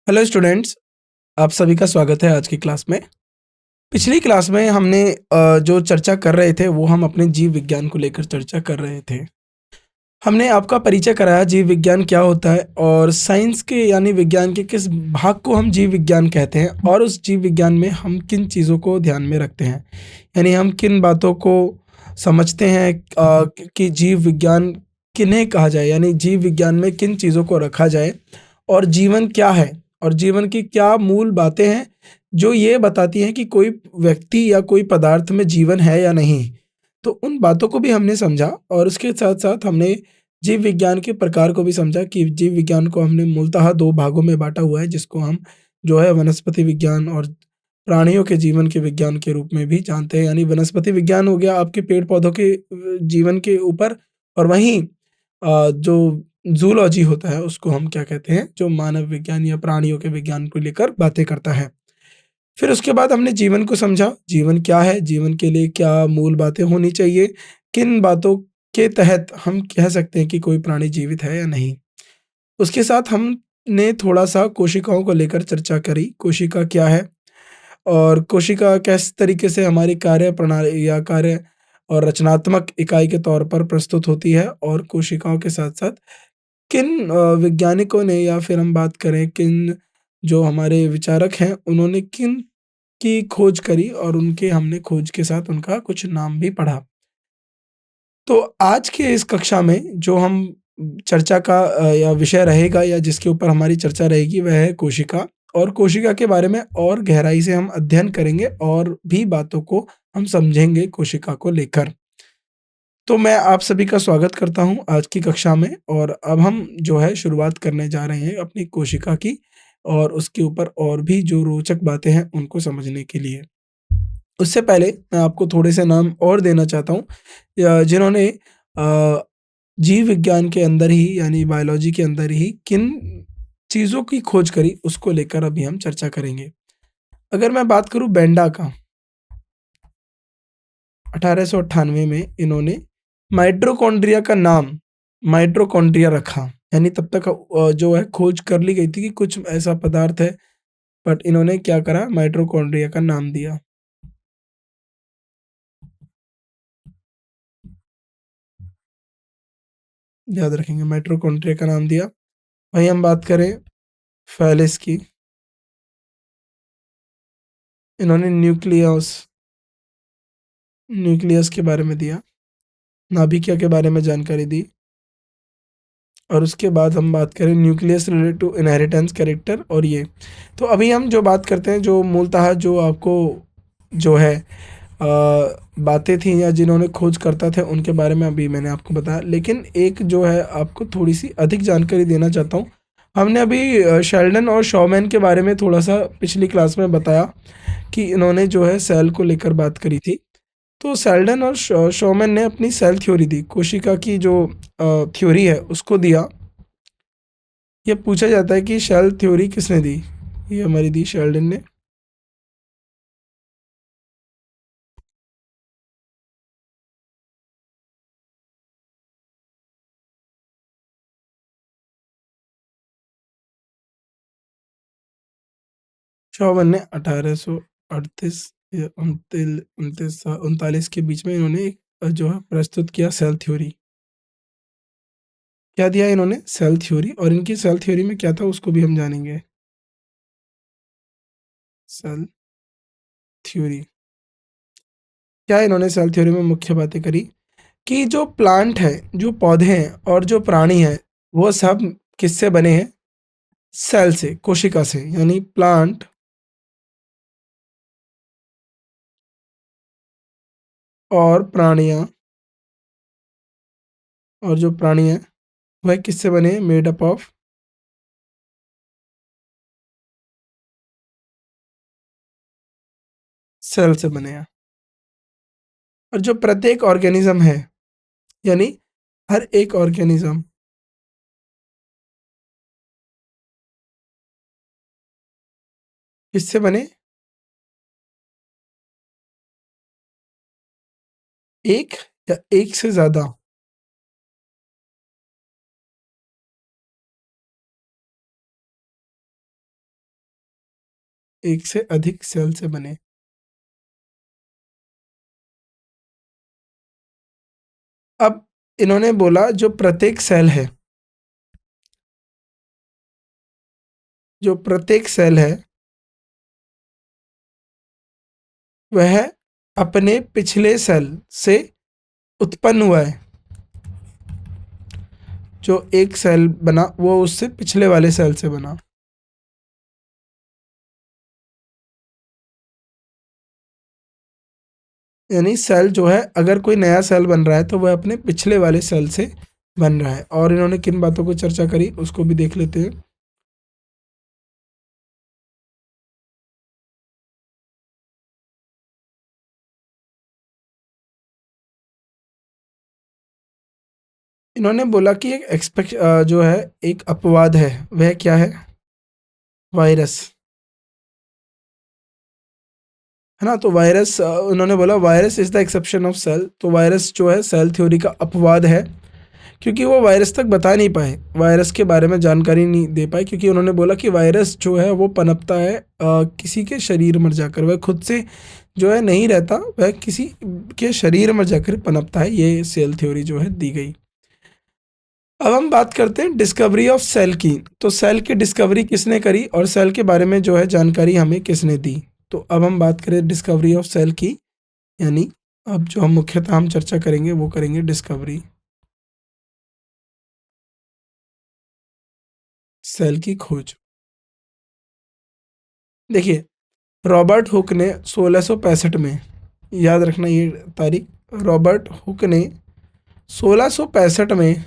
Hello students, आप सभी का स्वागत है आज की क्लास में। पिछली क्लास में हमने जो चर्चा कर रहे थे वो हम अपने जीव विज्ञान को लेकर चर्चा कर रहे थे। हमने आपका परिचय कराया जीव विज्ञान क्या होता है और साइंस के यानी विज्ञान के किस भाग को हम जीव विज्ञान कहते हैं और उस जीव विज्ञान में हम किन चीज़ों को ध्यान में रखते हैं। यानी हम किन बातों को समझते हैं कि जीव विज्ञान किन्हें कहा जाए, यानी जीव विज्ञान में किन चीज़ों को रखा जाए और जीवन क्या है और जीवन की क्या मूल बातें हैं जो ये बताती हैं कि कोई व्यक्ति या कोई पदार्थ में जीवन है या नहीं। तो उन बातों को भी हमने समझा और उसके साथ-साथ हमने जीव विज्ञान के प्रकार को भी समझा कि जीव विज्ञान को हमने मूलतः 2 भागों में बाँटा हुआ है, जिसको हम जो है वनस्पति विज्ञान और प्राणियों के जीवन के विज्ञान के रूप में भी जानते हैं। यानी वनस्पति विज्ञान हो गया आपके पेड़-पौधों के जीवन के ऊपर, और वहीं जो ज़ूलॉजी होता है उसको हम क्या कहते हैं, जो मानव विज्ञान या प्राणियों के विज्ञान को लेकर बातें करता है। फिर उसके बाद हमने जीवन को समझा, जीवन क्या है, जीवन के लिए क्या मूल बातें होनी चाहिए, किन बातों के तहत हम कह सकते हैं कि कोई प्राणी जीवित है या नहीं। उसके साथ हमने थोड़ा-सा कोशिकाओं को लेकर चर्चा करी, कोशिका क्या है और कोशिका किस तरीके से हमारी कार्य प्रणाली या कार्य और रचनात्मक इकाई के तौर पर प्रस्तुत होती है, और कोशिकाओं के साथ-साथ किन वैज्ञानिकों ने या फिर हम बात करें किन जो हमारे विचारक हैं, उन्होंने किन की खोज करी और उनके हमने खोज के साथ उनका कुछ नाम भी पढ़ा। तो आज के इस कक्षा में जो हम चर्चा का या विषय रहेगा या जिसके ऊपर हमारी चर्चा रहेगी वह है कोशिका, और कोशिका के बारे में और गहराई से हम अध्ययन करेंगे और भी बातों को हम समझेंगे कोशिका को लेकर। तो मैं आप सभी का स्वागत करता हूँ आज की कक्षा में, और अब हम जो है शुरुआत करने जा रहे हैं अपनी कोशिका की और उसके ऊपर और भी जो रोचक बातें हैं उनको समझने के लिए। उससे पहले मैं आपको थोड़े से नाम और देना चाहता हूँ जिन्होंने जीव विज्ञान के अंदर ही यानी बायोलॉजी के अंदर ही किन चीज़ों की खोज करी उसको लेकर अभी हम चर्चा करेंगे। अगर मैं बात करूँ बेंडा का, 1898 में इन्होंने माइटोकॉन्ड्रिया का नाम माइटोकॉन्ड्रिया रखा। यानी तब तक जो है खोज कर ली गई थी कि कुछ ऐसा पदार्थ है, बट इन्होंने क्या करा, माइटोकॉन्ड्रिया का नाम दिया। याद रखेंगे, माइटोकॉन्ड्रिया का नाम दिया। वहीं हम बात करें फ़ैलिस की, इन्होंने न्यूक्लियस के बारे में दिया, नाभिकीय के बारे में जानकारी दी। और उसके बाद हम बात करें nucleus related to inheritance character, और ये तो अभी हम जो बात करते हैं जो मूलतः जो आपको जो है बातें थी या जिन्होंने खोज करता थे उनके बारे में अभी मैंने आपको बताया, लेकिन एक जो है आपको थोड़ी सी अधिक जानकारी देना चाहता हूँ। हमने अभी शेल्डन और शॉमैन के बारे में थोड़ा सा पिछली क्लास में बताया कि इन्होंने जो है सेल को लेकर बात करी थी। तो शेल्डन और शॉमैन ने अपनी सेल थ्योरी दी, कोशिका की जो थ्योरी है उसको दिया। ये पूछा जाता है कि शेल थ्योरी किसने दी? ये हमारी दी शेल्डन ने। शॉमैन ने 1838 या 39 के बीच में इन्होंने एक जो है प्रस्तुत किया सेल थ्योरी। क्या दिया इन्होंने? सेल थ्योरी, और इनकी सेल थ्योरी में क्या था उसको भी हम जानेंगे। सेल थ्योरी, क्या इन्होंने सेल थ्योरी में मुख्य बातें करी कि जो प्लांट है, जो पौधे हैं और जो प्राणी हैं, वो सब किससे बने हैं? सेल से, कोशिका से। यानी प्लांट और प्राणियाँ और जो प्राणी हैं वह किससे बने हैं? मेड अप ऑफ सेल से बने हैं। और जो प्रत्येक ऑर्गेनिज्म है, यानी हर एक ऑर्गेनिज्म किससे बने? एक या एक से ज़्यादा? एक से अधिक सेल से बने। अब इन्होंने बोला जो प्रत्येक सेल है, जो प्रत्येक सेल है वह अपने पिछले सेल से उत्पन्न हुआ है। जो एक सेल बना वो उससे पिछले वाले सेल से बना। यानी सेल जो है, अगर कोई नया सेल बन रहा है तो वह अपने पिछले वाले सेल से बन रहा है। और इन्होंने किन बातों को चर्चा करी उसको भी देख लेते हैं। इन्होंने बोला कि एक जो है एक अपवाद है, वह क्या है? वायरस, है ना। तो वायरस, उन्होंने बोला virus is the exception of cell. तो वायरस जो है सेल थ्योरी का अपवाद है, क्योंकि वो वायरस तक बता नहीं पाए, वायरस के बारे में जानकारी नहीं दे पाए। क्योंकि उन्होंने बोला कि वायरस जो है वो पनपता है किसी के शरीर में जाकर, वह खुद से जो है नहीं रहता, वह किसी के शरीर में जाकर पनपता है। ये सेल थ्योरी जो है दी गई। अब हम बात करते हैं डिस्कवरी ऑफ सेल की। तो सेल की डिस्कवरी किसने करी और सेल के बारे में जो है जानकारी हमें किसने दी? तो अब हम बात करें डिस्कवरी ऑफ सेल की, यानी अब जो हम मुख्यतः हम चर्चा करेंगे वो करेंगे डिस्कवरी, सेल की खोज। देखिए, रॉबर्ट हुक ने 1665 में, याद रखना ये तारीख, रॉबर्ट हुक ने 1665 में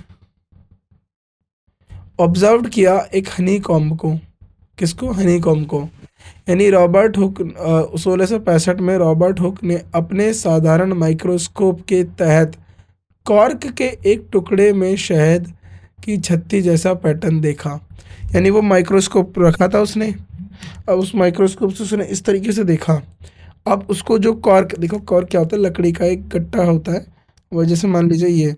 ऑब्जर्व किया एक हनी कॉम्ब को। किसको? हनी कॉम्ब को। यानी रॉबर्ट हुक 1665 में रॉबर्ट हुक ने अपने साधारण माइक्रोस्कोप के तहत कॉर्क के एक टुकड़े में शहद की छत्ती जैसा पैटर्न देखा। यानी वो माइक्रोस्कोप रखा था उसने, अब उस माइक्रोस्कोप से उसने इस तरीके से देखा। अब उसको जो कॉर्क, देखो कॉर्क क्या होता है, लकड़ी का एक गट्टा होता है। वो जैसे मान लीजिए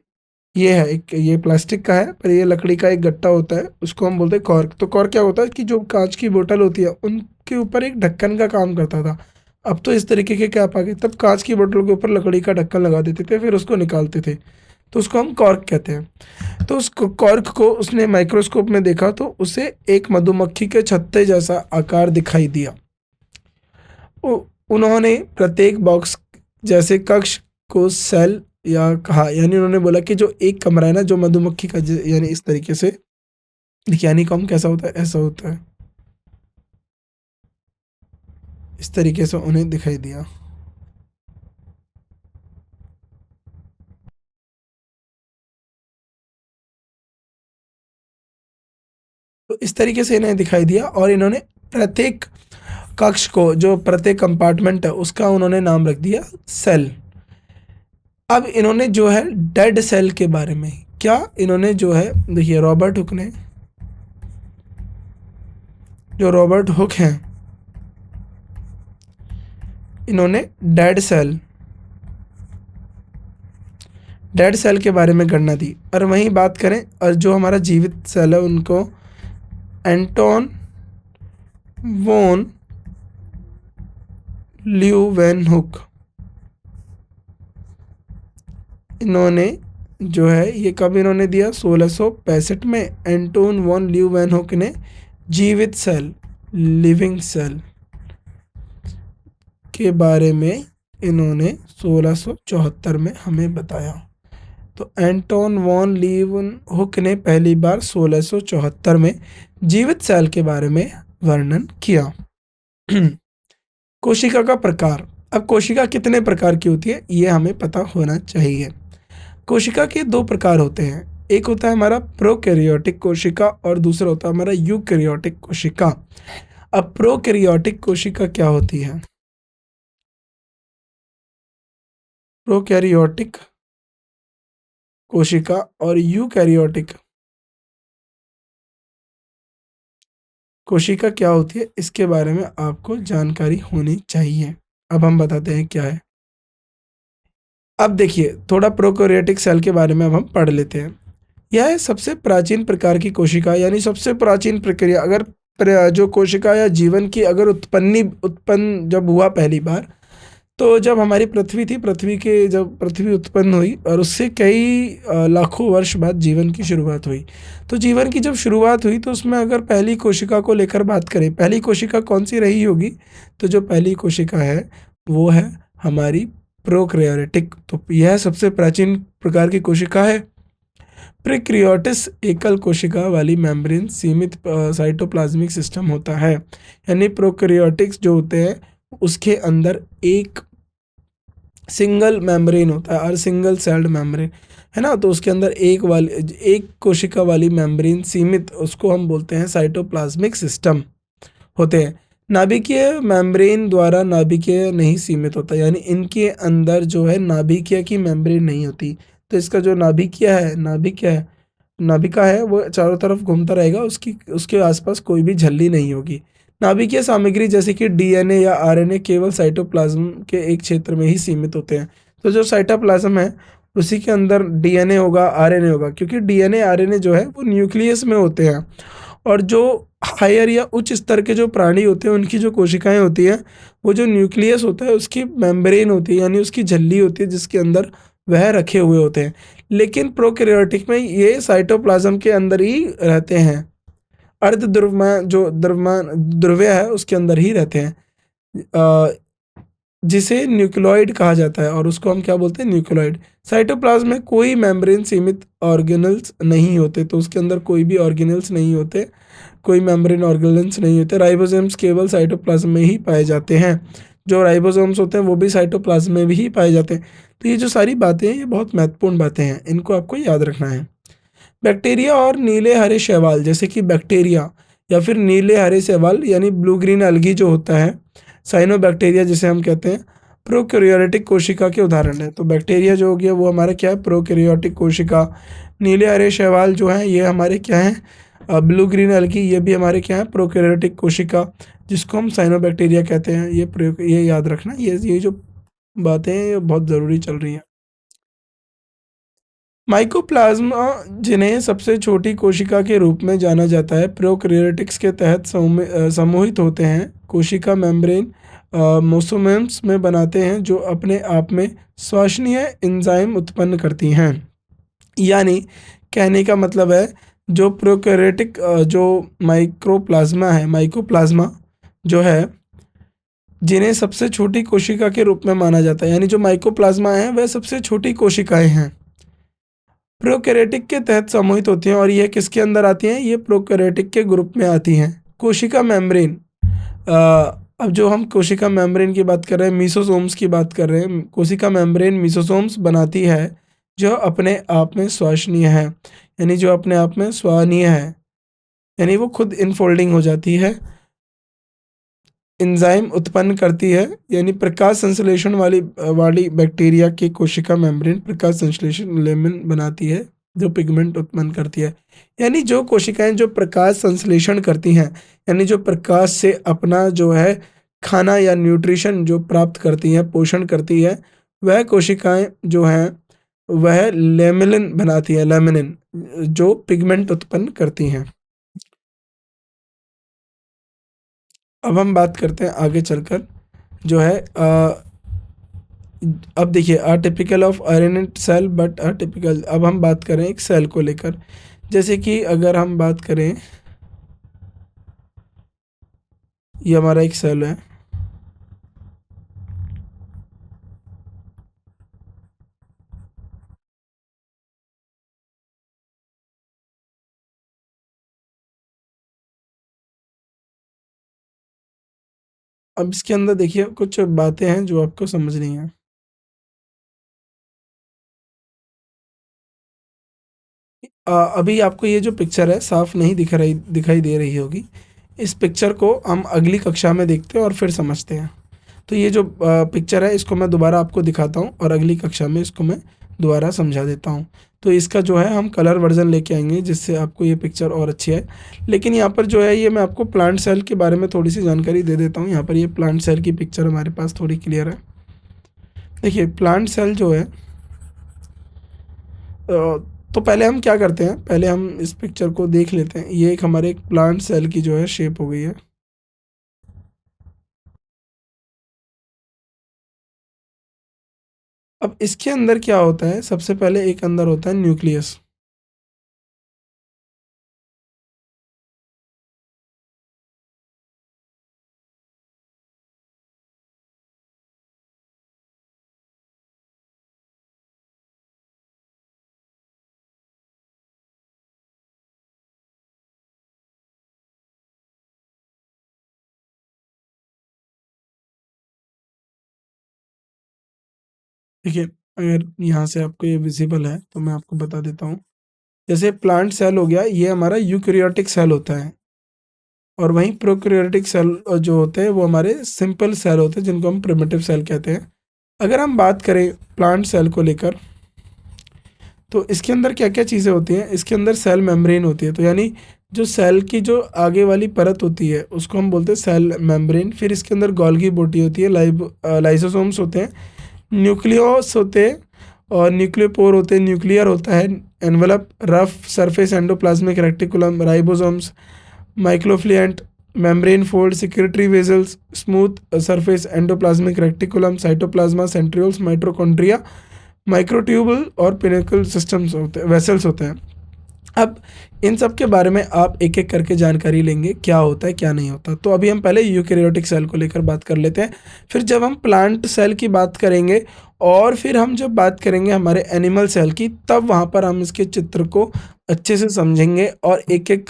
ये है एक, ये प्लास्टिक का है पर ये लकड़ी का एक गट्टा होता है, उसको हम बोलते हैं कॉर्क। तो कॉर्क क्या होता है कि जो कांच की बोतल होती है उनके ऊपर एक ढक्कन का काम करता था। अब तो इस तरीके के कैप आ गए, तब कांच की बोतल के ऊपर लकड़ी का ढक्कन लगा देते थे, फिर उसको निकालते थे, तो उसको हम कॉर्क कहते हैं। तो उस कॉर्क को उसने माइक्रोस्कोप में देखा तो उसे एक मधुमक्खी के छत्ते जैसा आकार दिखाई दिया। उन्होंने प्रत्येक बॉक्स जैसे कक्ष को सेल या कहा, यानी उन्होंने बोला कि जो एक कमरा है ना, जो मधुमक्खी का यानी इस तरीके से देखिए, यानी कॉम कैसा होता है, ऐसा होता है, इस तरीके से उन्हें दिखाई दिया। तो इस तरीके से इन्हें दिखाई दिया और इन्होंने प्रत्येक कक्ष को, जो प्रत्येक कंपार्टमेंट है उसका उन्होंने नाम रख दिया सेल। अब इन्होंने जो है डेड सेल के बारे में क्या, इन्होंने जो है देखिए रॉबर्ट हुक ने, जो रॉबर्ट हुक हैं, इन्होंने डेड सेल के बारे में गणना दी। और वहीं बात करें और जो हमारा जीवित सेल है उनको एंटोन वॉन ल्यूवेनहुक, इन्होंने जो है ये कब इन्होंने दिया? 1665 में एंटोन वॉन ल्यूवेनहुक ने जीवित सेल, लिविंग सेल के बारे में इन्होंने 1674 में हमें बताया। तो एंटोन वॉन लीवनहुक ने पहली बार 1674 में जीवित सेल के बारे में वर्णन किया। कोशिका का प्रकार। अब कोशिका कितने प्रकार की होती है ये हमें पता होना चाहिए। कोशिका के दो प्रकार होते हैं, एक होता है हमारा प्रोकैरियोटिक कोशिका और दूसरा होता है हमारा यूकैरियोटिक कोशिका। अब प्रोकैरियोटिक कोशिका क्या होती है? प्रोकैरियोटिक कोशिका और यूकैरियोटिक कोशिका क्या होती है, इसके बारे में आपको जानकारी होनी चाहिए। अब हम बताते हैं क्या है। अब देखिए थोड़ा प्रोकैरियोटिक सेल के बारे में अब हम पढ़ लेते हैं। यह सबसे प्राचीन प्रकार की कोशिका, यानी सबसे प्राचीन प्रक्रिया, अगर जो कोशिका या जीवन की अगर उत्पन्न जब हुआ पहली बार, तो जब हमारी पृथ्वी थी, जब पृथ्वी उत्पन्न हुई और उससे कई लाखों वर्ष बाद जीवन की शुरुआत हुई। तो जीवन की जब शुरुआत हुई तो उसमें अगर पहली कोशिका को लेकर बात करें, पहली कोशिका कौन सी रही होगी? तो जो पहली कोशिका है वो है हमारी प्रोकैरियोटिक। तो यह सबसे प्राचीन प्रकार की कोशिका है। प्रोकैरियोट्स एकल कोशिका वाली मेम्ब्रेन सीमित साइटोप्लाज्मिक सिस्टम होता है। यानी प्रोकैरियोटिक्स जो होते हैं उसके अंदर एक सिंगल मेम्ब्रेन होता है और सिंगल सेल्ड मेम्ब्रेन, है ना। तो उसके अंदर एक कोशिका वाली मेम्ब्रेन सीमित, उसको हम बोलते हैं साइटोप्लाज्मिक सिस्टम होते हैं। नाभिकीय मेम्ब्रेन द्वारा नाभिकीय नहीं सीमित होता, यानी इनके अंदर जो है नाभिकीय की मेम्ब्रेन नहीं होती। तो इसका जो नाभिका है वो चारों तरफ घूमता रहेगा, उसके आसपास कोई भी झिल्ली नहीं होगी। नाभिकीय सामग्री जैसे कि डीएनए या आरएनए केवल साइटोप्लाज्म के एक क्षेत्र में ही सीमित होते हैं। तो जो साइटोप्लाज्म है उसी के अंदर डीएनए होगा, आरएनए होगा, क्योंकि डीएनए आरएनए जो है वो न्यूक्लियस में होते हैं। और जो हायर या उच्च स्तर के जो प्राणी होते हैं उनकी जो कोशिकाएं होती हैं, वो जो न्यूक्लियस होता है उसकी मेम्ब्रेन होती है, यानी उसकी झिल्ली होती है जिसके अंदर वह रखे हुए होते हैं। लेकिन प्रोकैरियोटिक में ये साइटोप्लाज्म के अंदर ही रहते हैं, अर्ध द्रव्यमान जो द्रव्य है उसके अंदर ही रहते हैं, जिसे न्यूक्लियोइड कहा जाता है। और उसको हम क्या बोलते हैं? न्यूक्लियोइड। साइटोप्लाज्म में कोई मेम्ब्रेन सीमित ऑर्गेनल्स नहीं होते, तो उसके अंदर कोई भी ऑर्गेनल्स नहीं होते, कोई मेम्ब्रेन ऑर्गेनल्स नहीं होते। राइबोसोम्स केवल साइटोप्लाज्म में ही पाए जाते हैं। जो राइबोसोम्स होते हैं वो भी साइटोप्लाज्म में भी ही पाए जाते हैं। तो ये जो सारी बातें हैं ये बहुत महत्वपूर्ण बातें हैं, इनको आपको याद रखना है। बैक्टीरिया और नीले हरे शैवाल, जैसे कि बैक्टीरिया या फिर नीले हरे शैवाल यानी ब्लू ग्रीन एल्गी जो होता है, साइनोबैक्टीरिया जिसे हम कहते हैं, प्रोकैरियोटिक कोशिका के उदाहरण है। तो बैक्टीरिया जो हो गया वो हमारा क्या है? प्रोकैरियोटिक कोशिका। नीले हरे शैवाल जो हैं ये हमारे क्या हैं? ब्लू ग्रीन एल्गी, ये भी हमारे क्या है? प्रोकैरियोटिक कोशिका, जिसको हम साइनोबैक्टीरिया कहते हैं। ये याद रखना, ये जो बातें हैं ये बहुत ज़रूरी चल रही हैं। माइकोप्लाज्मा, जिन्हें सबसे छोटी कोशिका के रूप में जाना जाता है, प्रोकैरियोटिक्स के तहत समूहित होते हैं। कोशिका मेम्ब्रेन मोसोमेम्स में बनाते हैं जो अपने आप में श्वसनीय एंजाइम उत्पन्न करती हैं। यानी कहने का मतलब है जो प्रोकैरियोटिक जो माइकोप्लाज्मा जो है, जिन्हें सबसे छोटी कोशिका के रूप में माना जाता है, यानी जो माइकोप्लाज्मा है वह सबसे छोटी कोशिकाएं हैं, प्रोकैरियोटिक के तहत समूहित होती हैं। और ये किसके अंदर आती हैं? ये प्रोकैरियोटिक के ग्रुप में आती हैं। कोशिका मेम्ब्रेन, अब जो हम कोशिका मेम्ब्रेन की बात कर रहे हैं, मीसोसोम्स की बात कर रहे हैं। कोशिका मेम्ब्रेन मीसोसोम्स बनाती है जो अपने आप में श्वसनीय है, यानी जो अपने आप में श्वसनीय है, यानी वो खुद इनफोल्डिंग हो जाती है, एंजाइम उत्पन्न करती है। यानी प्रकाश संश्लेषण वाली बैक्टीरिया की कोशिका मेम्ब्रेन प्रकाश संश्लेषण लेमन बनाती है जो पिगमेंट उत्पन्न करती है। यानी जो कोशिकाएं जो प्रकाश संश्लेषण करती हैं, यानी जो प्रकाश से अपना जो है खाना या न्यूट्रिशन जो प्राप्त करती हैं, पोषण करती है, वह कोशिकाएं जो हैं वह लेमिनिन बनाती है, लेमिनिन जो पिगमेंट उत्पन्न करती हैं। अब हम बात करते हैं आगे चलकर जो है अब देखिए अटिपिकल ऑफ आयरनेट सेल बट अटिपिकल। अब हम बात करें एक सेल को लेकर, जैसे कि अगर हम बात करें, ये हमारा एक सेल है, अब इसके अंदर देखिए कुछ बातें हैं जो आपको समझनी है। अभी आपको ये जो पिक्चर है साफ नहीं दिखाई दे रही होगी। इस पिक्चर को हम अगली कक्षा में देखते हैं और फिर समझते हैं। तो ये जो पिक्चर है इसको मैं दोबारा आपको दिखाता हूँ और अगली कक्षा में इसको मैं दोबारा समझा देता हूँ। तो इसका जो है हम कलर वर्जन लेके आएंगे जिससे आपको ये पिक्चर और अच्छी है। लेकिन यहाँ पर जो है ये मैं आपको प्लांट सेल के बारे में थोड़ी सी जानकारी दे देता हूँ। यहाँ पर ये प्लांट सेल की पिक्चर हमारे पास थोड़ी क्लियर है। देखिए प्लांट सेल जो है तो पहले हम क्या करते हैं, पहले हम इस पिक्चर को देख लेते हैं। ये एक हमारे एक प्लांट सेल की जो है शेप हो गई है। अब इसके अंदर क्या होता है, सबसे पहले एक अंदर होता है न्यूक्लियस। देखिए, अगर यहाँ से आपको ये विजिबल है तो मैं आपको बता देता हूँ। जैसे प्लांट सेल हो गया, ये हमारा यूकेरियोटिक सेल होता है, और वहीं प्रोकैरियोटिक सेल जो होते हैं वो हमारे सिंपल सेल होते हैं, जिनको हम प्रिमिटिव सेल कहते हैं। अगर हम बात करें प्लांट सेल को लेकर, तो इसके अंदर क्या क्या चीज़ें होती हैं। इसके अंदर सेल मेम्ब्रेन होती है, तो यानी जो सेल की जो आगे वाली परत होती है उसको हम बोलते हैं सेल मेम्ब्रेन। फिर इसके अंदर गोल्गी बोटी होती है, लाइसोसोम्स होते हैं, न्यूक्लियस होते हैं, और न्यूक्लियोपोर होते हैं, न्यूक्लियर होता है, envelope, rough surface endoplasmic reticulum, ribosomes, microfilament, membrane fold, secretory vesicles, smooth surface endoplasmic reticulum, cytoplasm, centrioles, mitochondria, microtubule और पिनेकल सिस्टम्स होते हैं, वेसल्स होते हैं। अब इन सब के बारे में आप एक एक करके जानकारी लेंगे, क्या होता है क्या नहीं होता। तो अभी हम पहले यूकेरियोटिक सेल को लेकर बात कर लेते हैं, फिर जब हम प्लांट सेल की बात करेंगे, और फिर हम जब बात करेंगे हमारे एनिमल सेल की, तब वहाँ पर हम इसके चित्र को अच्छे से समझेंगे, और एक एक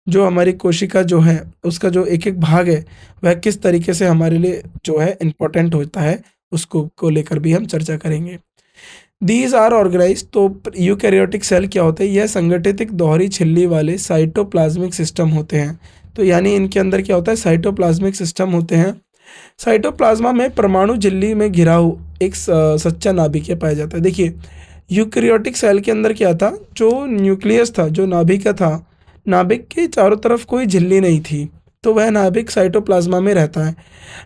जो हमारी कोशिका जो है उसका जो एक एक भाग है वह किस तरीके से हमारे लिए जो है इम्पोर्टेंट होता है, उसको को लेकर भी हम चर्चा करेंगे। These are organize. तो यूकैरियोटिक सेल क्या होते हैं, यह संगठित एक दोहरी छिल्ली वाले साइटोप्लाज्मिक सिस्टम होते हैं। तो यानी इनके अंदर क्या होता है, साइटोप्लाज्मिक सिस्टम होते हैं। साइटोप्लाज्मा में परमाणु झिल्ली में घिरा हुआ एक सच्चा नाभिक पाया जाता है। देखिए, यूकैरियोटिक सेल के अंदर क्या था, जो न्यूक्लियस था, जो नाभिक था, नाभिक के चारों तरफ कोई झिल्ली नहीं थी, तो वह नाभिक साइटोप्लाज्मा में रहता है।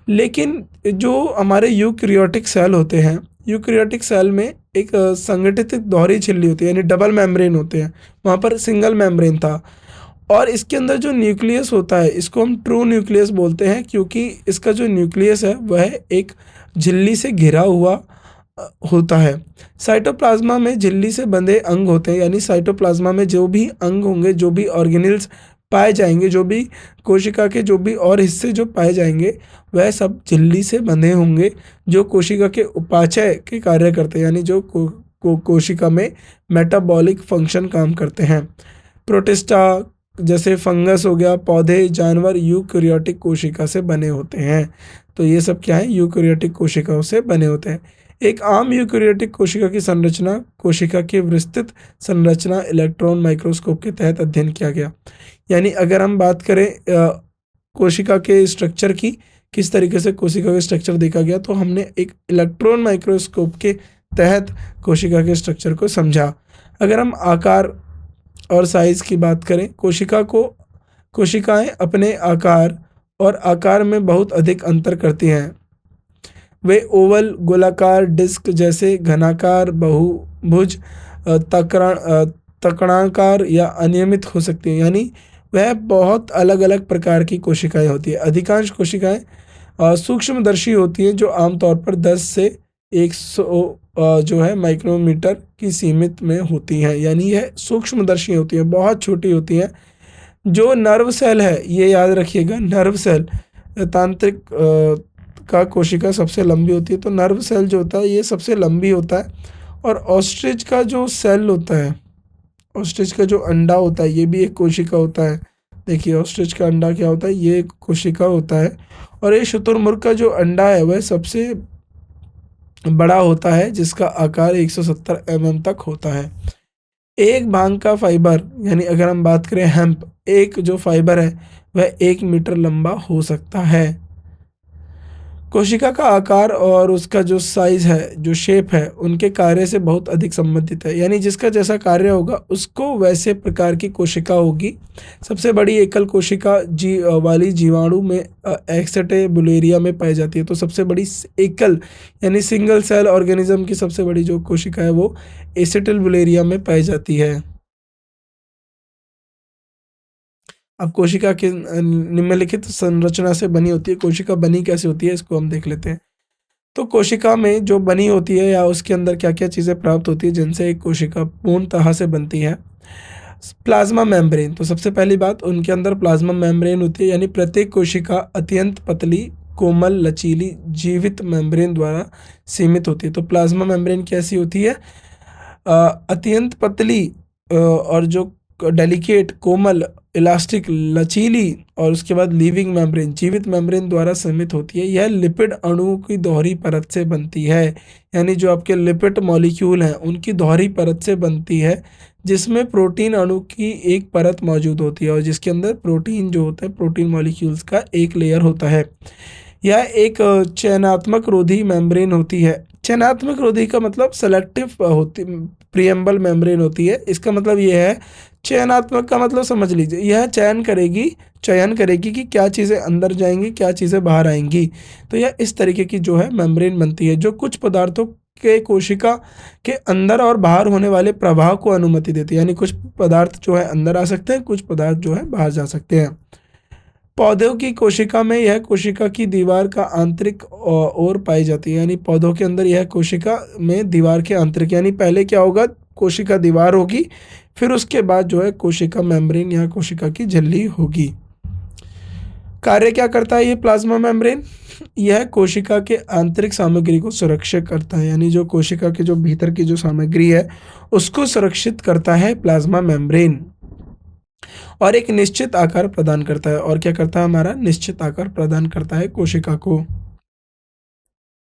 लेकिन जो हमारे यूकैरियोटिक सेल होते हैं, यूकैरियोटिक सेल में एक संगठित दोहरी झिल्ली होती है, यानी डबल मेम्ब्रेन होते हैं, वहाँ पर सिंगल मेम्ब्रेन था। और इसके अंदर जो न्यूक्लियस होता है इसको हम ट्रू न्यूक्लियस बोलते हैं, क्योंकि इसका जो न्यूक्लियस है वह एक झिल्ली से घिरा हुआ होता है। साइटोप्लाज्मा में झिल्ली से बंधे अंग होते हैं, यानी साइटोप्लाज्मा में जो भी अंग होंगे, जो भी ऑर्गेनेल्स पाए जाएंगे, जो भी कोशिका के जो भी और हिस्से जो पाए जाएंगे, वह सब झिल्ली से बंधे होंगे, जो कोशिका के उपापचय के कार्य करते हैं, यानी जो कोशिका में मेटाबॉलिक फंक्शन काम करते हैं। प्रोटिस्टा जैसे फंगस हो गया, पौधे, जानवर यूकैरियोटिक कोशिका से बने होते हैं। तो ये सब क्या है, यूकैरियोटिक कोशिकाओं से बने होते हैं। एक आम यूकैरियोटिक कोशिका की संरचना, कोशिका की विस्तृत संरचना इलेक्ट्रॉन माइक्रोस्कोप के तहत अध्ययन किया गया। यानी अगर हम बात करें कोशिका के स्ट्रक्चर की, किस तरीके से कोशिका का स्ट्रक्चर देखा गया, तो हमने एक इलेक्ट्रॉन माइक्रोस्कोप के तहत कोशिका के स्ट्रक्चर को समझा। अगर हम आकार और साइज़ की बात करें, कोशिकाएं अपने आकार और आकार में बहुत अधिक अंतर करती हैं। वे ओवल, गोलाकार, डिस्क जैसे, घनाकार, बहुभुज, तकणाकार या अनियमित हो सकती हैं। यानी वह बहुत अलग अलग प्रकार की कोशिकाएं होती है। अधिकांश कोशिकाएं सूक्ष्मदर्शी होती हैं, जो आमतौर पर 10 से 100 जो है माइक्रोमीटर की सीमित में होती हैं। यानी यह सूक्ष्मदर्शी होती हैं, बहुत छोटी होती हैं। जो नर्व सेल है, ये याद रखिएगा, नर्व सेल तांत्रिक का कोशिका सबसे लंबी होती है, तो नर्व सेल जो होता है ये सबसे लंबी होता है। और ऑस्ट्रिच का जो सेल होता है, ऑस्ट्रिच का जो अंडा होता है, ये भी एक कोशिका होता है। देखिए, ऑस्ट्रिच का अंडा क्या होता है, ये एक कोशिका होता है। और ये शुतुरमुर्ग का जो अंडा है वह सबसे बड़ा होता है, जिसका आकार 170 तक होता है। एक भांग का फाइबर, यानी अगर हम बात करें हेम्प, एक जो फाइबर है वह 1 मीटर लंबा हो सकता है। कोशिका का आकार और उसका जो साइज़ है, जो शेप है, उनके कार्य से बहुत अधिक संबंधित है। यानी जिसका जैसा कार्य होगा, उसको वैसे प्रकार की कोशिका होगी। सबसे बड़ी एकल कोशिका वाली जीवाणु में एक्सेटेबुलेरिया में पाई जाती है। तो सबसे बड़ी एकल यानी सिंगल सेल ऑर्गेनिज्म की सबसे बड़ी जो कोशिका है, वो एसिटिलबुलेरिया में पाई जाती है। अब कोशिका की निम्नलिखित संरचना से बनी होती है। कोशिका बनी कैसे होती है, इसको हम देख लेते हैं। तो कोशिका में जो बनी होती है या उसके अंदर क्या-क्या चीज़ें प्राप्त होती है जिनसे एक कोशिका पूर्णतः से बनती है। प्लाज्मा मेम्ब्रेन, तो सबसे पहली बात उनके अंदर प्लाज्मा मेम्ब्रेन होती है, यानी प्रत्येक कोशिका अत्यंत पतली, कोमल, लचीली, जीवित मेम्ब्रेन द्वारा सीमित होती है। तो प्लाज्मा मेम्ब्रेन कैसी होती है? अत्यंत पतली और जो डेलिकेट, कोमल, इलास्टिक, लचीली और उसके बाद लिविंग मेम्ब्रेन, जीवित मेम्ब्रेन द्वारा सीमित होती है। यह लिपिड अणुओं की दोहरी परत से बनती है, यानी जो आपके लिपिड मॉलिक्यूल हैं उनकी दोहरी परत से बनती है, जिसमें प्रोटीन अणु की एक परत मौजूद होती है और जिसके अंदर प्रोटीन जो होता है, प्रोटीन मॉलिक्यूल्स का एक लेयर होता है। यह एक चयनात्मक रोधी मेम्ब्रेन होती है। चयनात्मक रोधी का मतलब सेलेक्टिव होती प्रिएम्बल मेम्ब्रेन होती है। इसका मतलब ये है, चयनात्मक का मतलब समझ लीजिए, यह चयन करेगी कि क्या चीज़ें अंदर जाएंगी, क्या चीज़ें बाहर आएंगी। तो यह इस तरीके की जो है मेम्ब्रेन बनती है, जो कुछ पदार्थों के कोशिका के अंदर और बाहर होने वाले प्रवाह को अनुमति देती है। यानी कुछ पदार्थ जो है अंदर आ सकते हैं, कुछ पदार्थ जो है बाहर जा सकते हैं। पौधों की कोशिका में यह कोशिका की दीवार का आंतरिक ओर पाई जाती है। यानी पौधों के अंदर यह कोशिका में दीवार के आंतरिक, यानी पहले क्या होगा, कोशिका दीवार होगी, फिर उसके बाद जो है कोशिका मेम्ब्रेन या कोशिका की झिल्ली होगी। कार्य क्या करता है ये प्लाज्मा मेम्ब्रेन? यह कोशिका के आंतरिक सामग्री को सुरक्षित करता है, यानी जो कोशिका के जो भीतर की जो सामग्री है उसको सुरक्षित करता है प्लाज्मा मेम्ब्रेन, और एक निश्चित आकार प्रदान करता है। और क्या करता है हमारा? निश्चित आकार प्रदान करता है कोशिका को।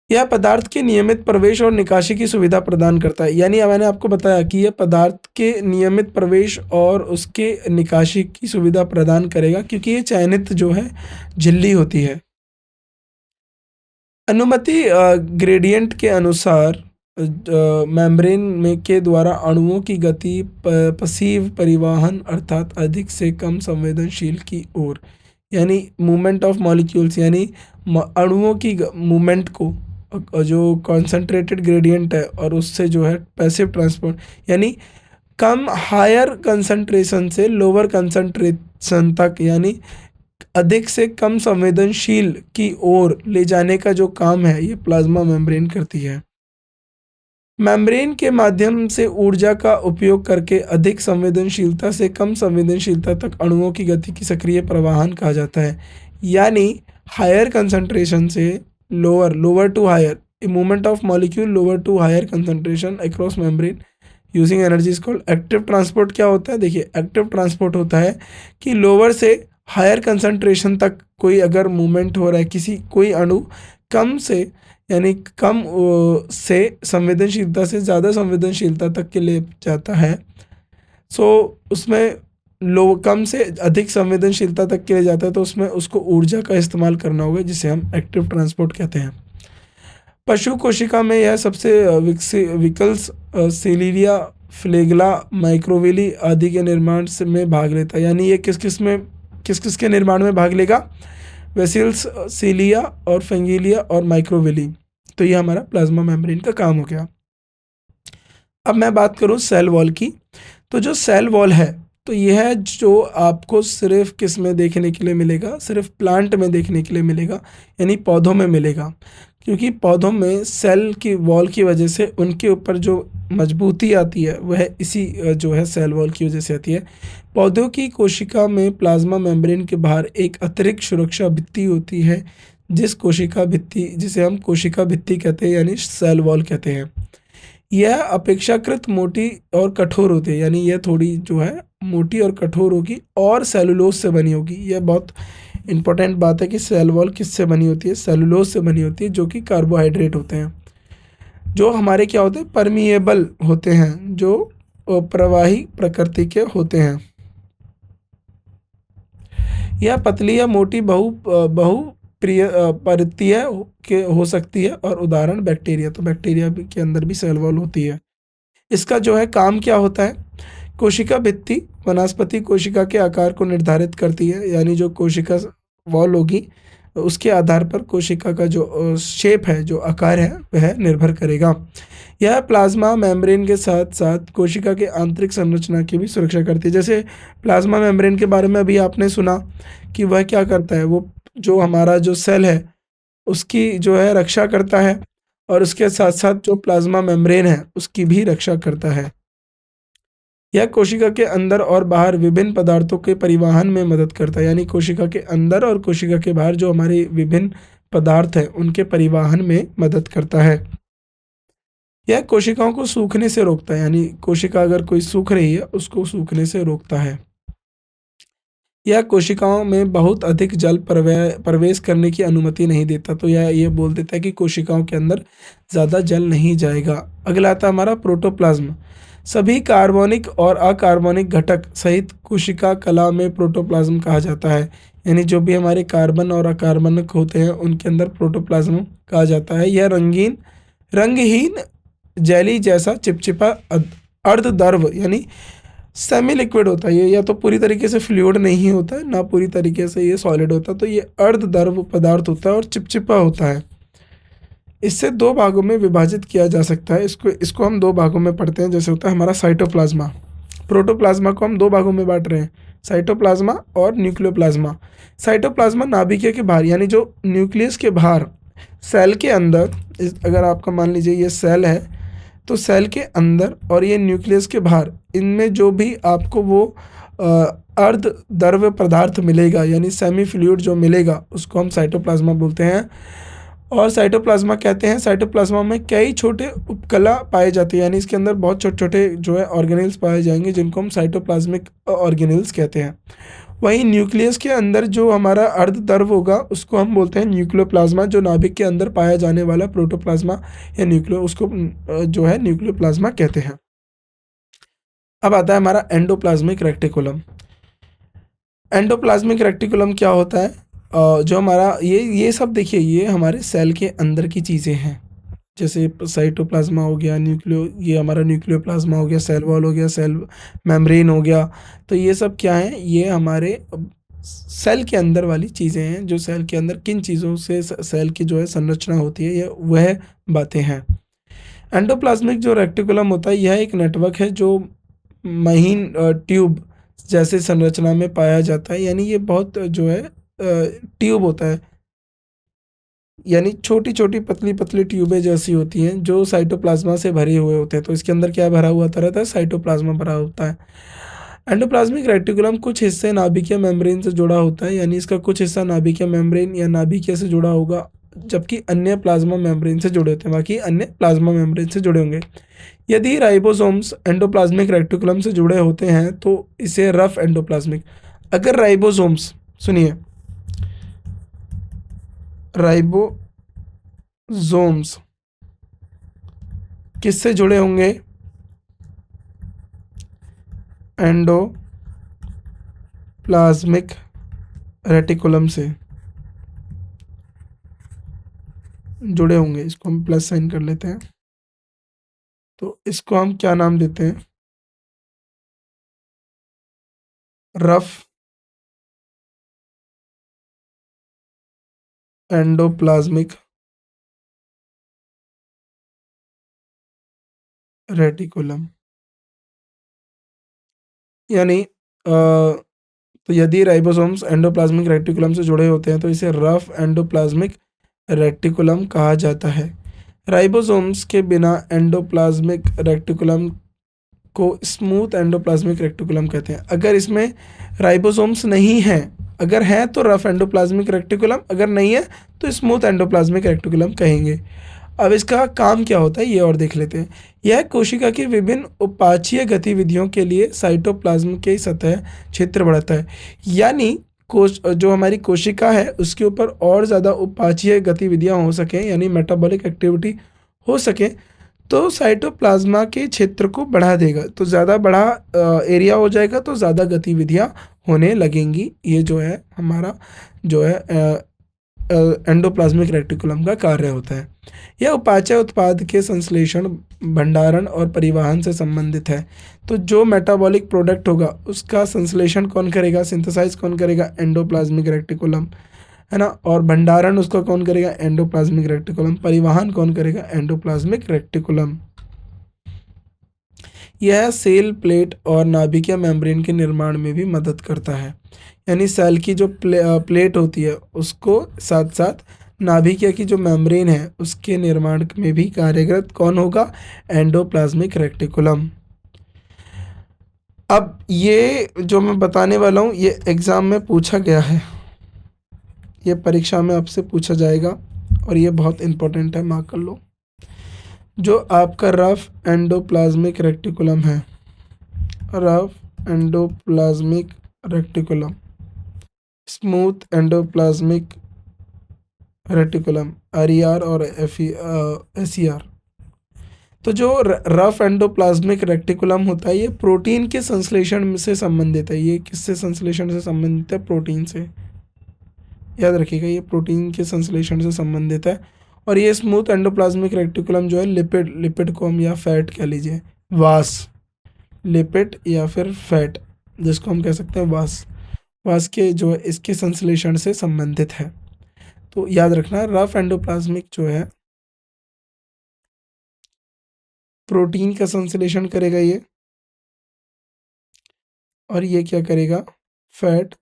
यह पदार्थ के नियमित प्रवेश और निकासी की सुविधा प्रदान करता है। यानी मैंने आपको बताया कि यह पदार्थ के नियमित प्रवेश और उसके निकासी की सुविधा प्रदान करेगा, क्योंकि ये चयनित जो है झिल्ली होती है। अनुमति ग्रेडियंट के अनुसार मेम्ब्रेन में के द्वारा अणुओं की गति पसीव परिवहन अर्थात अधिक से कम संवेदनशील की ओर, यानी मूवमेंट ऑफ मॉलिक्यूल्स, यानी अणुओं की मूवमेंट को जो कॉन्सेंट्रेटेड ग्रेडियंट है और उससे जो है पैसिव ट्रांसपोर्ट, यानी कम हायर कंसंट्रेशन से लोअर कंसंट्रेशन तक, यानी अधिक से कम संवेदनशील की ओर ले जाने का जो काम है ये प्लाज्मा मेम्ब्रेन करती है। मेम्ब्रेन के माध्यम से ऊर्जा का उपयोग करके अधिक संवेदनशीलता से कम संवेदनशीलता तक अणुओं की गति की सक्रिय प्रवाहन कहा जाता है। यानी हायर कंसंट्रेशन से lower to higher, movement of molecule lower to higher concentration across membrane using energy is called active transport. क्या होता है? देखिए, एक्टिव ट्रांसपोर्ट होता है कि लोअर से हायर कंसंट्रेशन तक कोई अगर मूवमेंट हो रहा है, कोई अणु कम से, यानी कम से संवेदनशीलता से ज़्यादा संवेदनशीलता तक के ले जाता है, सो उसमें कम से अधिक संवेदनशीलता तक के लिए जाता है, तो उसमें उसको ऊर्जा का इस्तेमाल करना होगा, जिसे हम एक्टिव ट्रांसपोर्ट कहते हैं। पशु कोशिका में यह सबसे विकल्स सेलिलिया, फ्लेगला, माइक्रोविली आदि के निर्माण से में भाग लेता है। यानी ये किस के निर्माण में भाग लेगा? वेसिल्स, सीलिया और फेंगिलिया और माइक्रोविली। तो ये हमारा प्लाज्मा मेम्ब्रेन का काम हो गया। अब मैं बात करूँ सेल वॉल की, तो जो सेल वॉल है, तो यह है जो आपको सिर्फ किस में देखने के लिए मिलेगा? सिर्फ प्लांट में देखने के लिए मिलेगा, यानी पौधों में मिलेगा, क्योंकि पौधों में सेल की वॉल की वजह से उनके ऊपर जो मजबूती आती है वह इसी जो है सेल वॉल की वजह से आती है। पौधों की कोशिका में प्लाज्मा मेम्ब्रेन के बाहर एक अतिरिक्त सुरक्षा भित्ति होती है, जिसे हम कोशिका भित्ति कहते हैं, यानी सेल वॉल कहते हैं। यह अपेक्षाकृत मोटी और कठोर होती है, यानी यह थोड़ी जो है मोटी और कठोर होगी और सेलुलोज से बनी होगी। यह बहुत इंपॉर्टेंट बात है कि सेल वॉल किससे बनी होती है? सेलुलोज से बनी होती है, जो कि कार्बोहाइड्रेट होते हैं, जो हमारे क्या होते हैं? परमिएबल होते हैं, जो प्रवाही प्रकृति के होते हैं। यह पतली या मोटी बहु परतीय हो सकती है और उदाहरण बैक्टीरिया, तो बैक्टीरिया के अंदर भी सेल वॉल होती है। इसका जो है काम क्या होता है, कोशिका भित्ति वनस्पति कोशिका के आकार को निर्धारित करती है, यानी जो कोशिका वॉल होगी उसके आधार पर कोशिका का जो शेप है, जो आकार है, वह निर्भर करेगा। यह प्लाज्मा मेम्ब्रेन के साथ साथ कोशिका के आंतरिक संरचना की भी सुरक्षा करती है। जैसे प्लाज्मा मेम्ब्रेन के बारे में अभी आपने सुना कि वह क्या करता है, वो जो हमारा जो सेल है उसकी जो है रक्षा करता है, और उसके साथ साथ जो प्लाज्मा मेम्ब्रेन है उसकी भी रक्षा करता है। यह कोशिका के अंदर और बाहर विभिन्न पदार्थों के परिवहन में मदद करता है, यानी कोशिका के अंदर और कोशिका के बाहर जो हमारी विभिन्न पदार्थ हैं उनके परिवहन में मदद करता है। यह कोशिकाओं को सूखने से रोकता है, यानी कोशिका अगर कोई सूख रही है उसको सूखने से रोकता है। यह कोशिकाओं में बहुत अधिक जल प्रवेश करने की अनुमति नहीं देता, तो यह ये बोल देता है कि कोशिकाओं के अंदर ज़्यादा जल नहीं जाएगा। अगला आता है हमारा प्रोटोप्लाज्म। सभी कार्बनिक और अकार्बनिक घटक सहित कोशिका कला में प्रोटोप्लाज्म कहा जाता है, यानी जो भी हमारे कार्बन और अकार्बनिक होते हैं उनके अंदर प्रोटोप्लाज्म कहा जाता है। यह रंगहीन जेली जैसा चिपचिपा अर्धद्रव यानी सेमी लिक्विड होता है। ये या तो पूरी तरीके से फ्लूइड नहीं होता है, ना पूरी तरीके से ये सॉलिड होता है, तो ये अर्धद्रव पदार्थ होता है और चिपचिपा होता है। इससे दो भागों में विभाजित किया जा सकता है। इसको हम दो भागों में पढ़ते हैं। जैसे होता है हमारा साइटोप्लाज्मा। प्रोटोप्लाज्मा को हम दो भागों में बांट रहे हैं, साइटोप्लाज्मा और न्यूक्लियोप्लाज्मा। साइटोप्लाज्मा नाभिक के बाहर, यानी जो न्यूक्लियस के बाहर सेल के अंदर, अगर आपका मान लीजिए ये सेल है तो सेल के अंदर और ये न्यूक्लियस के बाहर, इनमें जो भी आपको वो अर्ध द्रव्य पदार्थ मिलेगा, यानी सेमी फ्लूइड जो मिलेगा, उसको हम साइटोप्लाज्मा बोलते हैं। और साइटोप्लाज्मा कहते हैं, साइटोप्लाज्मा में कई छोटे उपकला पाए जाते हैं, यानी इसके अंदर बहुत छोटे छोटे जो है ऑर्गेनेल्स पाए जाएंगे, जिनको हम साइटोप्लाज्मिक ऑर्गेनेल्स कहते हैं। वहीं न्यूक्लियस के अंदर जो हमारा अर्धद्रव होगा उसको हम बोलते हैं न्यूक्लियोप्लाज्मा। जो नाभिक के अंदर पाया जाने वाला प्रोटोप्लाज्मा या उसको जो है न्यूक्लियोप्लाज्मा कहते हैं। अब आता है हमारा एंडोप्लाज्मिक रेक्टिकुलम। एंडोप्लाज्मिक रेक्टिकुलम क्या होता है? जो हमारा ये सब देखिए, ये हमारे सेल के अंदर की चीज़ें हैं। जैसे साइटोप्लाज्मा हो गया, ये हमारा न्यूक्लियोप्लाज्मा हो गया, सेल वॉल हो गया, सेल मेम्ब्रेन हो गया। तो ये सब क्या है? ये हमारे सेल के अंदर वाली चीज़ें हैं। जो सेल के अंदर किन चीज़ों से सेल की जो है संरचना होती है, ये वह बातें हैं। एंडोप्लाज्मिक जो रेक्टिकुलम होता है, यह एक नेटवर्क है जो महीन ट्यूब जैसे संरचना में पाया जाता है। यानी ये बहुत जो है ट्यूब होता है, यानी छोटी छोटी पतली पतली ट्यूबें जैसी होती हैं जो साइटोप्लाज्मा से भरे हुए होते हैं। तो इसके अंदर क्या भरा हुआ रहता है? साइटोप्लाज्मा भरा होता है। एंडोप्लाज्मिक रेटिकुलम कुछ हिस्से नाभिकीय मेम्ब्रेन से जुड़ा होता है, यानी इसका कुछ हिस्सा नाभिकीय मेम्ब्रेन या नाभिकीय से जुड़ा होगा, जबकि अन्य प्लाज्मा मेम्ब्रेन से जुड़े होते हैं, बाकी अन्य प्लाज्मा मेम्ब्रेन से जुड़े होंगे। यदि राइबोसोम्स एंडोप्लाज्मिक रेटिकुलम से जुड़े होते हैं तो इसे रफ एंडोप्लाज्मिक। अगर राइबोसोम्स, सुनिए, राइबोसोम्स किससे जुड़े होंगे? एंडोप्लाज्मिक रेटिकुलम से जुड़े होंगे। इसको हम प्लस साइन कर लेते हैं। तो इसको हम क्या नाम देते हैं? Rough endoplasmic reticulum. यानी तो यदि राइबोसोम्स एंडोप्लाज्मिक रेटिकुलम से जुड़े होते हैं तो इसे रफ एंडोप्लाज्मिक रेटिकुलम कहा जाता है। राइबोसोम्स के बिना एंडोप्लाज्मिक रेटिकुलम को स्मूथ एंडोप्लाज्मिक रेटिकुलम कहते हैं। अगर इसमें राइबोसोम्स नहीं हैं, अगर हैं तो रफ एंडोप्लाज्मिक रेटिकुलम, अगर नहीं है तो स्मूथ एंडोप्लाज्मिक रेटिकुलम कहेंगे। अब इसका काम क्या होता है ये और देख लेते हैं। यह कोशिका की विभिन्न उपाचीय गतिविधियों के लिए साइटोप्लाज्म के सतह क्षेत्र बढ़ाता है, यानी जो हमारी कोशिका है उसके ऊपर और ज़्यादा उपाचीय गतिविधियां हो सकें, यानी मेटाबॉलिक एक्टिविटी हो सके, तो साइटोप्लाज्मा के क्षेत्र को बढ़ा देगा। तो ज़्यादा बड़ा एरिया हो जाएगा तो ज़्यादा गतिविधियां होने लगेंगी। ये जो है हमारा जो है एंडोप्लाज्मिक रेटिकुलम का कार्य होता है। यह उपापचय उत्पाद के संश्लेषण, भंडारण और परिवहन से संबंधित है। तो जो मेटाबॉलिक प्रोडक्ट होगा उसका संश्लेषण कौन करेगा, सिंथेसाइज कौन करेगा, एंडोप्लाज्मिक रेटिकुलम, है ना। और भंडारण उसका कौन करेगा, एंडोप्लाज्मिक रेटिकुलम। परिवहन कौन करेगा, एंडोप्लाज्मिक रेटिकुलम। यह सेल प्लेट और नाभिकीय मेम्ब्रेन के निर्माण में भी मदद करता है। यानी सेल की जो प्लेट होती है उसको साथ साथ नाभिकीय की जो मेम्ब्रेन है उसके निर्माण में भी कार्यरत कौन होगा, एंडोप्लाज्मिक रेटिकुलम। अब ये जो मैं बताने वाला हूँ ये एग्ज़ाम में पूछा गया है, ये परीक्षा में आपसे पूछा जाएगा और ये बहुत इम्पोर्टेंट है, मार्क कर लो। जो आपका रफ एंडोप्लाज्मिक रेटिकुलम है, rough endoplasmic reticulum, smooth endoplasmic reticulum, RER और SER। तो जो रफ एंडोप्लाज्मिक रेटिकुलम होता है ये प्रोटीन के संश्लेषण से संबंधित है। ये किससे संश्लेषण से संबंधित है, प्रोटीन से, याद रखिएगा, ये प्रोटीन के संश्लेषण से संबंधित है। और ये स्मूथ एंडोप्लाज्मिक रेटिकुलम जो है लिपिड को हम या फैट कह लीजिए, वास, लिपिड या फिर फैट जिसको हम कह सकते हैं वास के जो है इसके संश्लेषण से संबंधित है। तो याद रखना रफ एंडोप्लाज्मिक जो है प्रोटीन का संश्लेषण करेगा ये, और ये क्या करेगा, फैट,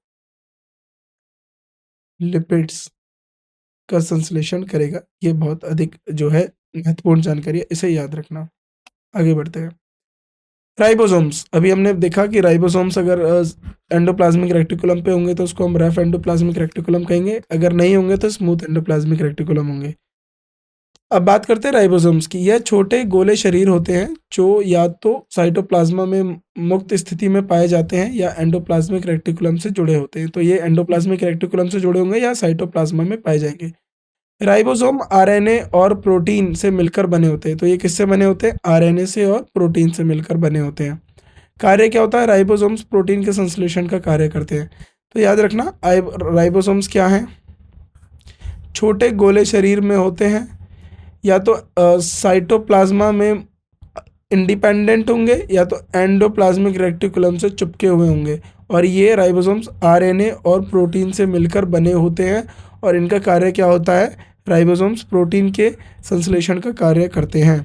लिपिड्स का संश्लेषण करेगा। ये बहुत अधिक जो है महत्वपूर्ण जानकारी है, इसे याद रखना। आगे बढ़ते हैं। राइबोसोम्स, अभी हमने देखा कि राइबोसोम्स अगर एंडोप्लाज्मिक रेटिकुलम पे होंगे तो उसको हम रफ एंडोप्लाज्मिक रेटिकुलम कहेंगे, अगर नहीं होंगे तो स्मूथ एंडोप्लाज्मिक रेटिकुलम होंगे। अब बात करते हैं राइबोसोम्स की। यह छोटे गोले शरीर होते हैं जो या तो साइटोप्लाज्मा में मुक्त स्थिति में पाए जाते हैं या एंडोप्लाज्मिक रेटिकुलम से जुड़े होते हैं। तो ये एंडोप्लाज्मिक रेटिकुलम से जुड़े होंगे या साइटोप्लाज्मा में पाए जाएंगे। राइबोसोम RNA और प्रोटीन से मिलकर बने होते हैं। तो ये किससे बने होते हैं, RNA से और प्रोटीन से मिलकर बने होते हैं। कार्य क्या होता है, राइबोसोम्स प्रोटीन के संश्लेषण का कार्य करते हैं। तो याद रखना राइबोसोम्स क्या हैं, छोटे गोले शरीर में होते हैं, या तो साइटोप्लाज्मा में इंडिपेंडेंट होंगे या तो एंडोप्लाज्मिक रेटिकुलम से चिपके हुए होंगे। और ये राइबोसोम्स RNA और प्रोटीन से मिलकर बने होते हैं। और इनका कार्य क्या होता है, राइबोसोम्स प्रोटीन के संश्लेषण का कार्य करते हैं।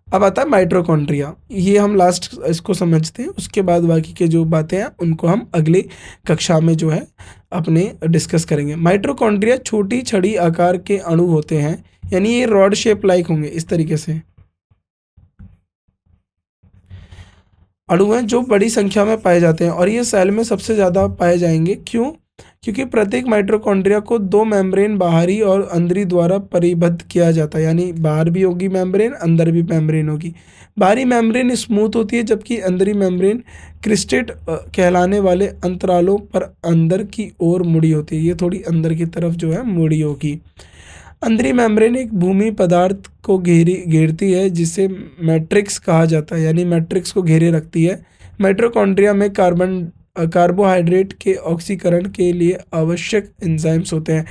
अब आता है माइटोकॉन्ड्रिया, ये हम लास्ट इसको समझते हैं, उसके बाद बाकी के जो बातें हैं उनको हम अगली कक्षा में जो है अपने डिस्कस करेंगे। माइटोकॉन्ड्रिया छोटी छड़ी आकार के अणु होते हैं, यानी ये रॉड शेप लाइक होंगे, इस तरीके से अणु हैं जो बड़ी संख्या में पाए जाते हैं और ये सेल में सबसे ज़्यादा पाए जाएंगे। क्यों, क्योंकि प्रत्येक माइटोकॉन्ड्रिया को दो मेम्ब्रेन बाहरी और अंदरी द्वारा परिबद्ध किया जाता है, यानी बाहर भी होगी मेम्ब्रेन, अंदर भी मेम्ब्रेन होगी। बाहरी मेम्ब्रेन स्मूथ होती है जबकि अंदरी मेम्ब्रेन क्रिस्टेट कहलाने वाले अंतरालों पर अंदर की ओर मुड़ी होती है, ये थोड़ी अंदर की तरफ जो है मुड़ी होगी। अंदरी मेम्ब्रेन एक भूमि पदार्थ को घेरती है जिसे मैट्रिक्स कहा जाता है, यानी मैट्रिक्स को घेरे रखती है। माइटोकॉन्ड्रिया में कार्बोहाइड्रेट के ऑक्सीकरण के लिए आवश्यक एंजाइम्स होते हैं।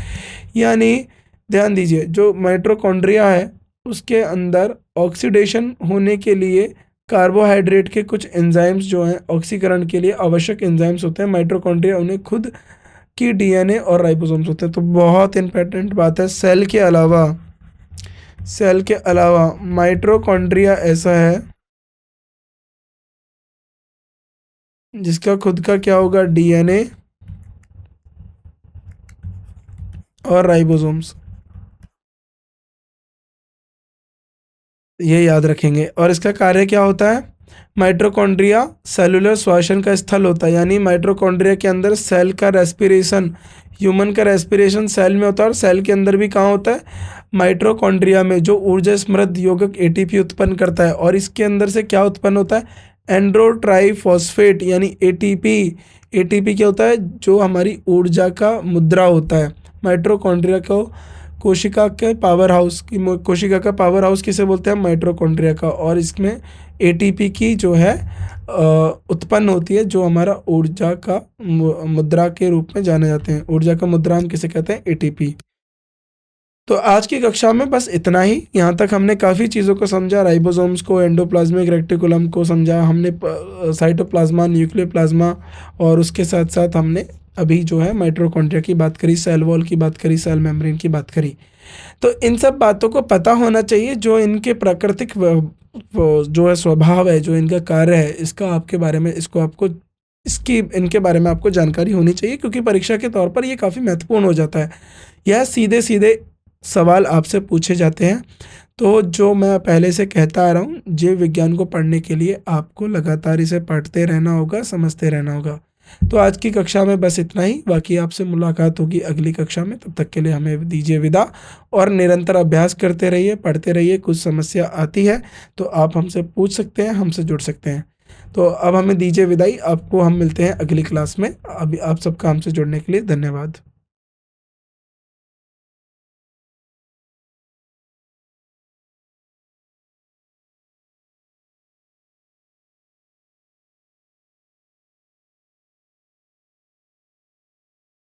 यानी ध्यान दीजिए, जो माइटोकॉन्ड्रिया है उसके अंदर ऑक्सीडेशन होने के लिए कार्बोहाइड्रेट के कुछ एंजाइम्स जो हैं ऑक्सीकरण के लिए आवश्यक एंजाइम्स होते हैं। माइटोकॉन्ड्रिया उन्हें खुद की DNA और राइबोसोम्स होते हैं। तो बहुत इंपॉर्टेंट बात है, सेल के अलावा माइटोकॉन्ड्रिया ऐसा है जिसका खुद का क्या होगा, DNA और राइबोसोम्स, ये याद रखेंगे। और इसका कार्य क्या होता है, माइटोकॉन्ड्रिया सेलुलर श्वसन का स्थल होता है, यानी माइटोकॉन्ड्रिया के अंदर सेल का रेस्पिरेशन, ह्यूमन का रेस्पिरेशन सेल में होता है। और सेल के अंदर भी कहाँ होता है, माइटोकॉन्ड्रिया में, जो ऊर्जा समृद्ध यौगिक ATP उत्पन्न करता है। और इसके अंदर से क्या उत्पन्न होता है, एंड्रोट्राइफॉस्फेट यानी ATP क्या होता है, जो हमारी ऊर्जा का मुद्रा होता है। माइटोकॉन्ड्रिया को कोशिका के पावर हाउस की कोशिका का पावर हाउस किसे बोलते हैं? माइटोकॉन्ड्रिया का। और इसमें एटीपी की जो है उत्पन्न होती है, जो हमारा ऊर्जा का मुद्रा के रूप में जाने जाते हैं। ऊर्जा का मुद्रा हम किसे कहते हैं? एटीपी। तो आज की कक्षा में बस इतना ही। यहाँ तक हमने काफ़ी चीज़ों को समझा, राइबोसोम्स को, एंडोप्लाज्मिक रेटिकुलम को समझा हमने, साइटोप्लाज्मा, न्यूक्लियर प्लाज्मा, और उसके साथ साथ हमने अभी जो है माइटोकॉन्ड्रिया की बात करी, सेल वॉल की बात करी, सेल मेम्ब्रेन की बात करी। तो इन सब बातों को पता होना चाहिए, जो इनके प्राकृतिक जो है स्वभाव है, जो इनका कार्य है, इसका आपके बारे में, इसको आपको इसकी इनके बारे में आपको जानकारी होनी चाहिए, क्योंकि परीक्षा के तौर पर ये काफ़ी महत्वपूर्ण हो जाता है। यह सीधे सीधे सवाल आपसे पूछे जाते हैं। तो जो मैं पहले से कहता आ रहा हूँ, जीव विज्ञान को पढ़ने के लिए आपको लगातार इसे पढ़ते रहना होगा, समझते रहना होगा। तो आज की कक्षा में बस इतना ही। बाकी आपसे मुलाकात होगी अगली कक्षा में। तब तक के लिए हमें दीजिए विदा, और निरंतर अभ्यास करते रहिए, पढ़ते रहिए। कुछ समस्या आती है तो आप हमसे पूछ सकते हैं, हमसे जुड़ सकते हैं। तो अब हमें दीजिए विदाई। आपको हम मिलते हैं अगली क्लास में। अभी आप सबका हमसे जुड़ने के लिए धन्यवाद।